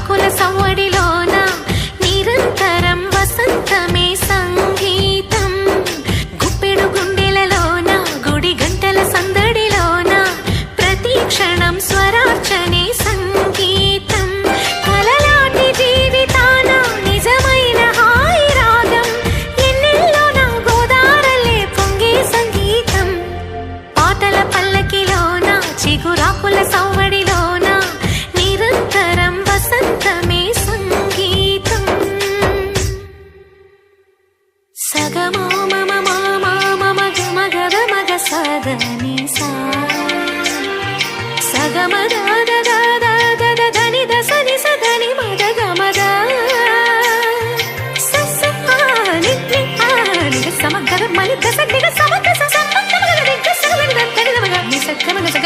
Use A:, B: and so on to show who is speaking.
A: చిగురాకుల సవ్వడిలోన నిరంతరం వసంతమే సంగీతం. గుప్పెడు గుండెలలోన గుడి గంటల సందడిలోన ప్రతి క్షణం స్వరార్చనే సంగీతం. కలలాంటి జీవితాన నిజమైన హాయి రాగం ఎన్నెల్లోన గోదారలే పొంగే సంగీతం. పాటల పల్లకిలోన చిగురాకుల సవ్వడిలోన నిరంతరం వసంతమే సంగీతం. సగమా మమ మామా మమ గమ గద మగ సదని సా సగమ దద దద దద దని దసని సదని మద గమద సస ఆని ని ఆని సమగర మని దస నిగ సమగ స సమగ గద సగ గద తడి గద ని సగ గద